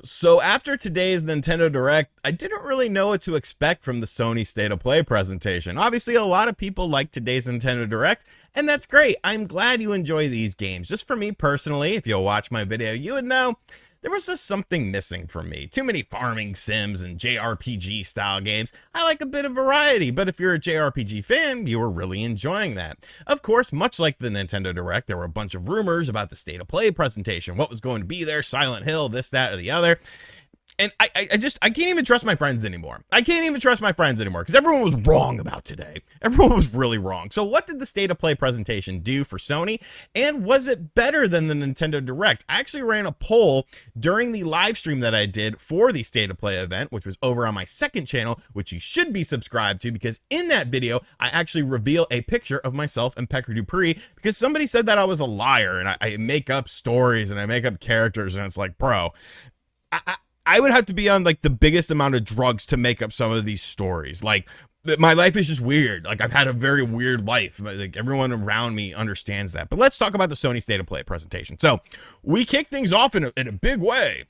So after today's Nintendo Direct, I didn't really know what to expect from the Sony State of Play presentation. Obviously, a lot of people like today's Nintendo Direct, and that's great. I'm glad you enjoy these games. Just for me personally, if you'll watch my video, you would know there was just something missing for me. Too many farming sims and JRPG style games. I like a bit of variety, but if you're a JRPG fan, you were really enjoying that. Of course, much like the Nintendo Direct, there were a bunch of rumors about the State of Play presentation, what was going to be there, Silent Hill, this, that, or the other. And I can't even trust my friends anymore. I can't even trust my friends anymore because everyone was wrong about today. Everyone was really wrong. So what did the State of Play presentation do for Sony? And was it better than the Nintendo Direct? I actually ran a poll during the live stream that I did for the State of Play event, which was over on my second channel, which you should be subscribed to, because in that video, I actually reveal a picture of myself and Pecker Dupree because somebody said that I was a liar and I make up stories and I make up characters, and it's like, bro, I would have to be on like the biggest amount of drugs to make up some of these stories. Like, my life is just weird. Like, I've had a very weird life. Like, everyone around me understands that. But let's talk about the Sony State of Play presentation. So we kick things off in a big way.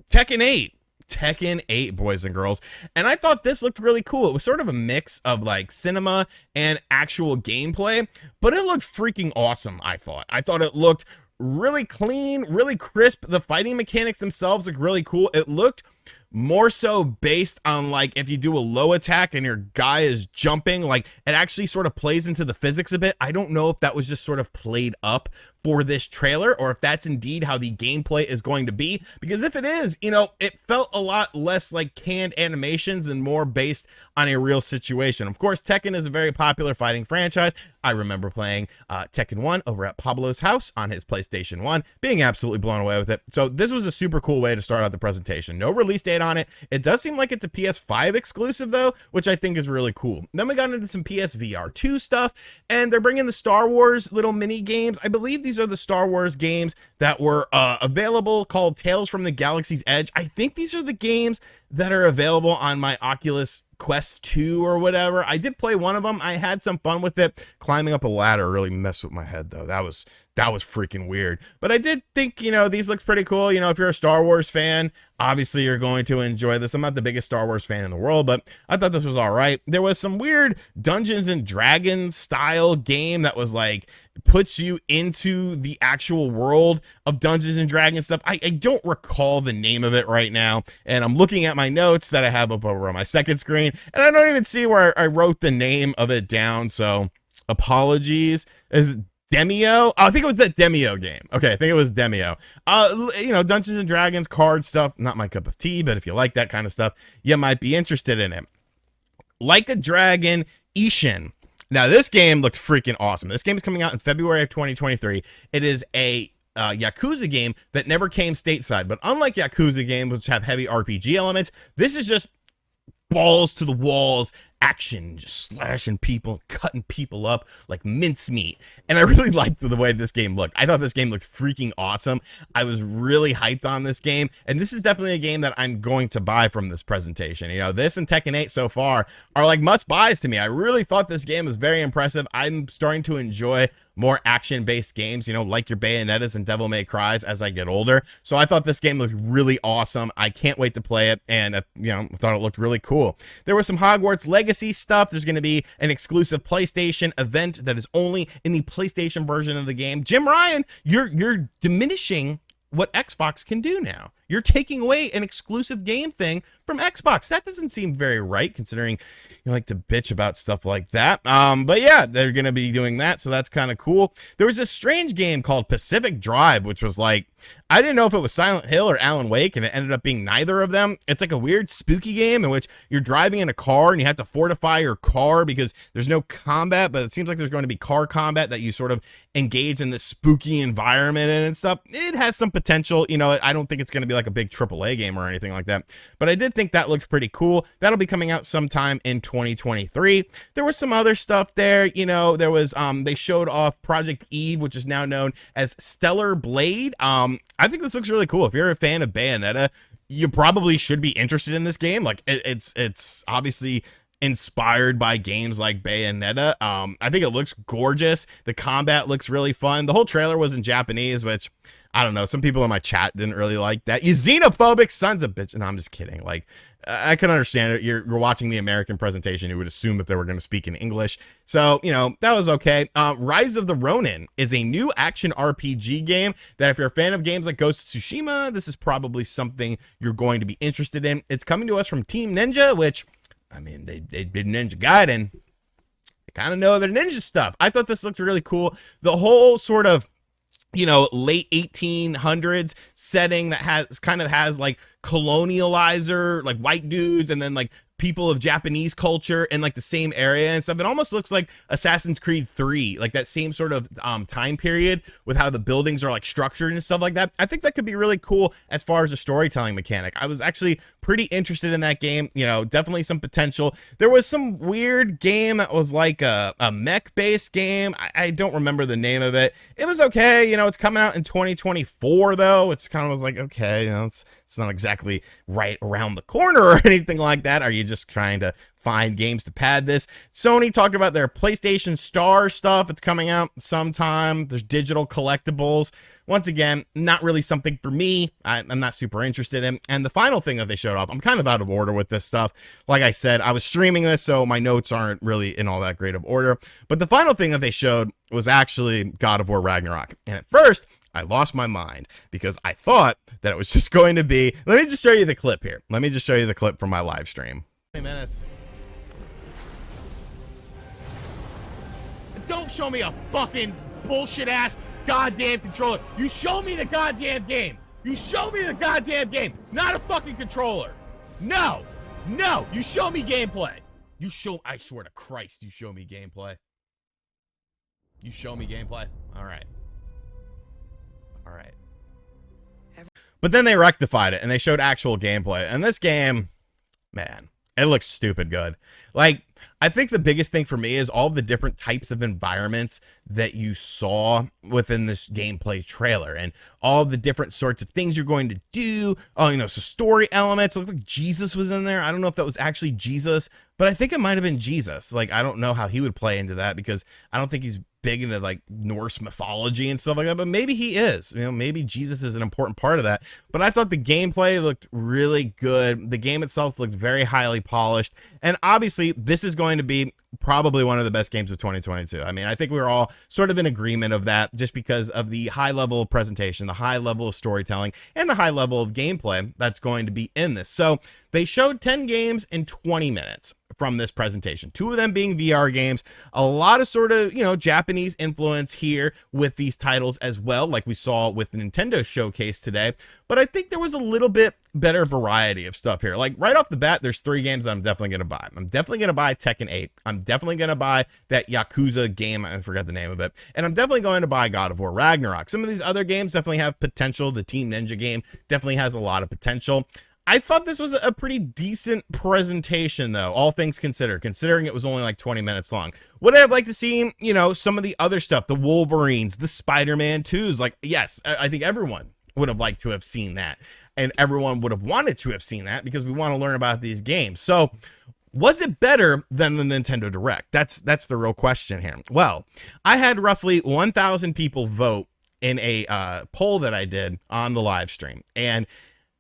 Tekken 8. Tekken 8, boys and girls. And I thought this looked really cool. It was sort of a mix of like cinema and actual gameplay, but it looked freaking awesome, I thought. I thought it looked really clean, really crisp. The fighting mechanics themselves look really cool. It looked more so based on like if you do a low attack and your guy is jumping, like it actually sort of plays into the physics a bit. I don't know if that was just sort of played up for this trailer or if that's indeed how the gameplay is going to be, because if it is, you know, it felt a lot less like canned animations and more based on a real situation. Of course, Tekken is a very popular fighting franchise. I remember playing Tekken 1 over at Pablo's house on his PlayStation 1, being absolutely blown away with it. So this was a super cool way to start out the presentation. No release date on it. It does seem like it's a PS5 exclusive though, which I think is really cool. Then we got into some PSVR 2 stuff, and they're bringing the Star Wars little mini games. I believe these are the Star Wars games that were available, called Tales from the Galaxy's Edge. I think these are the games that are available on my Oculus Quest 2 or whatever. I did play one of them. I had some fun with it. Climbing up a ladder really messed with my head though. That was freaking weird. But I did think, you know, these look pretty cool. You know, if you're a Star Wars fan, obviously you're going to enjoy this. I'm not the biggest Star Wars fan in the world, but I thought this was all right. There was some weird Dungeons and Dragons style game that was like puts you into the actual world of Dungeons and Dragons stuff. I don't recall the name of it right now, and I'm looking at my notes that I have up over on my second screen, and I don't even see where I wrote the name of it down, so apologies. Is it Demio? Oh, I think it was the Demio game. Okay, I think it was Demio. You know, Dungeons and Dragons card stuff, not my cup of tea, but if you like that kind of stuff, you might be interested in it. Like a Dragon Ishin. Now, this game looks freaking awesome. This game is coming out in February of 2023. It is a Yakuza game that never came stateside, but unlike Yakuza games, which have heavy RPG elements, this is just balls to the walls action, just slashing people, cutting people up like mincemeat. And I really liked the way this game looked. I thought this game looked freaking awesome. I was really hyped on this game, and this is definitely a game that I'm going to buy from this presentation. You know, this and Tekken 8 so far are like must buys to me. I really thought this game was very impressive. I'm starting to enjoy more action-based games, you know, like your Bayonettas and Devil May Cries as I get older. So I thought this game looked really awesome. I can't wait to play it, and you know, I thought it looked really cool. There was some Hogwarts Legacy stuff. There's going to be an exclusive PlayStation event that is only in the PlayStation version of the game. Jim Ryan, you're diminishing what Xbox can do now. You're taking away an exclusive game thing from Xbox. That doesn't seem very right, considering you like to bitch about stuff like that. But yeah, they're going to be doing that, so that's kind of cool. There was a strange game called Pacific Drive, which was like, I didn't know if it was Silent Hill or Alan Wake, and it ended up being neither of them. It's like a weird spooky game in which you're driving in a car and you have to fortify your car because there's no combat, but it seems like there's going to be car combat that you sort of engage in this spooky environment and stuff. It has some potential. You know, I don't think it's going to be like a big AAA game or anything like that, but I did think that looked pretty cool. That'll be coming out sometime in 2023. There was some other stuff there. You know, there was they showed off Project Eve, which is now known as Stellar Blade. I think this looks really cool. If you're a fan of Bayonetta, you probably should be interested in this game. Like it's obviously inspired by games like Bayonetta. I think it looks gorgeous. The combat looks really fun. The whole trailer was in Japanese, which I don't know. Some people in my chat didn't really like that. You xenophobic sons of bitch. No, I'm just kidding. Like, I can understand it. You're watching the American presentation. You would assume that they were going to speak in English. So, you know, that was okay. Rise of the Ronin is a new action RPG game that if you're a fan of games like Ghost of Tsushima, this is probably something you're going to be interested in. It's coming to us from Team Ninja, which, I mean, they did Ninja Gaiden. They kind of know their ninja stuff. I thought this looked really cool. The whole sort of, you know, late 1800s setting that has like colonializer, like white dudes, and then like people of Japanese culture in like the same area and stuff. It almost looks like Assassin's Creed 3, like that same sort of time period with how the buildings are like structured and stuff like that. I think that could be really cool as far as a storytelling mechanic. I was actually pretty interested in that game. You know, definitely some potential. There was some weird game that was like a mech based game. I don't remember the name of it. It was okay. You know, it's coming out in 2024 though. It's kind of was like, okay, you know, it's not exactly right around the corner or anything like that. Are you just trying to find games to pad this? Sony talked about their PlayStation Star stuff. It's coming out sometime. There's digital collectibles. Once again, not really something for me. I'm not super interested in. And the final thing that they showed off, I'm kind of out of order with this stuff. Like I said, I was streaming this, so my notes aren't really in all that great of order. But the final thing that they showed was actually God of War Ragnarok. And at first, I lost my mind because I thought that it was just going to be, let me just show you the clip here. Let me just show you the clip from my live stream. 20 minutes. Don't show me a fucking bullshit ass goddamn controller. You show me the goddamn game. You show me the goddamn game, not a fucking controller. No, you show me gameplay. I swear to Christ, you show me gameplay. You show me gameplay. All right. But then they rectified it and they showed actual gameplay. And this game, man, it looks stupid good. Like, I think the biggest thing for me is all the different types of environments that you saw within this gameplay trailer and all the different sorts of things you're going to do. Oh, you know, so story elements. It looked like Jesus was in there. I don't know if that was actually Jesus, but I think it might have been Jesus. Like, I don't know how he would play into that because I don't think he's big into like Norse mythology and stuff like that, but maybe he is. You know, maybe Jesus is an important part of that. But I thought the gameplay looked really good. The game itself looked very highly polished, and obviously this is going to be probably one of the best games of 2022. I mean, I think we're all sort of in agreement of that just because of the high level of presentation, the high level of storytelling, and the high level of gameplay that's going to be in this. So they showed 10 games in 20 minutes from this presentation, 2 of them being VR games. A lot of sort of, you know, Japanese influence here with these titles as well, like we saw with the Nintendo showcase today. But I think there was a little bit better variety of stuff here. Like right off the bat, there's 3 games that I'm definitely going to buy. I'm definitely going to buy Tekken 8. I'm definitely going to buy that Yakuza game. I forgot the name of it. And I'm definitely going to buy God of War Ragnarok. Some of these other games definitely have potential. The Team Ninja game definitely has a lot of potential. I thought this was a pretty decent presentation, though, all things considered, considering it was only like 20 minutes long. Would I have liked to see, you know, some of the other stuff, the Wolverines, the Spider-Man 2s? Like, yes, I think everyone would have liked to have seen that. And everyone would have wanted to have seen that because we want to learn about these games. So was it better than the Nintendo Direct? That's the real question here. Well, I had roughly 1,000 people vote in a poll that I did on the live stream. And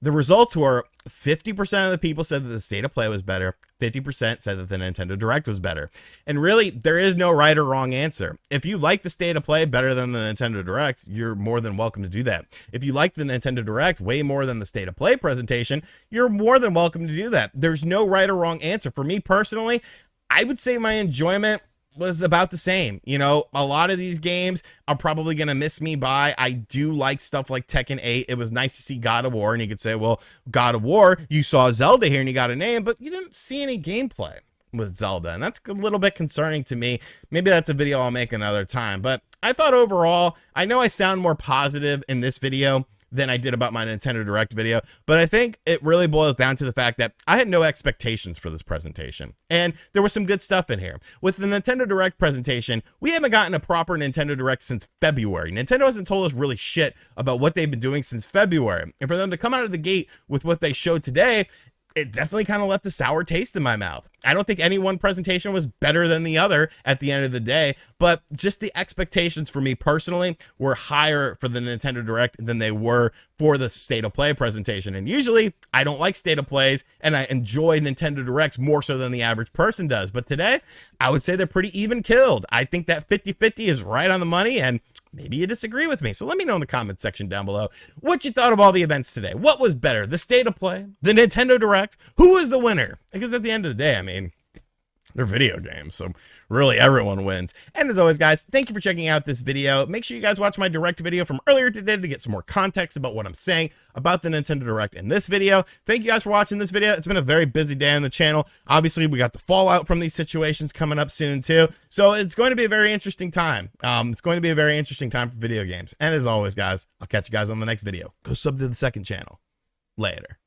the results were 50% of the people said that the State of Play was better. 50% said that the Nintendo Direct was better. And really, there is no right or wrong answer. If you like the State of Play better than the Nintendo Direct, you're more than welcome to do that. If you like the Nintendo Direct way more than the State of Play presentation, you're more than welcome to do that. There's no right or wrong answer. For me personally, I would say my enjoyment was about the same. You know, a lot of these games are probably going to miss me by. I do like stuff like Tekken 8. It was nice to see God of War, and you could say, well, God of War, you saw Zelda here and you got a name, but you didn't see any gameplay with Zelda, and that's a little bit concerning to me. Maybe that's a video I'll make another time, but I thought overall, I know I sound more positive in this video than I did about my Nintendo Direct video, but I think it really boils down to the fact that I had no expectations for this presentation, and there was some good stuff in here. With the Nintendo Direct presentation, we haven't gotten a proper Nintendo Direct since February. Nintendo hasn't told us really shit about what they've been doing since February, and for them to come out of the gate with what they showed today, it definitely kind of left a sour taste in my mouth. I don't think any one presentation was better than the other at the end of the day, but just the expectations for me personally were higher for the Nintendo Direct than they were for the State of Play presentation. And usually I don't like State of Plays, and I enjoy Nintendo Directs more so than the average person does. But today, I would say they're pretty even killed. I think that 50-50 is right on the money, and maybe you disagree with me. So let me know in the comments section down below what you thought of all the events today. What was better, the State of Play, the Nintendo Direct? Who was the winner? Because at the end of the day, I mean, they're video games, so really everyone wins. And as always, guys, thank you for checking out this video. Make sure you guys watch my Direct video from earlier today to get some more context about what I'm saying about the Nintendo Direct in this video. Thank you guys for watching this video. It's been a very busy day on the channel. Obviously, we got the fallout from these situations coming up soon too, so it's going to be a very interesting time. It's going to be a very interesting time for video games. And as always, guys, I'll catch you guys on the next video. Go sub to the second channel. Later.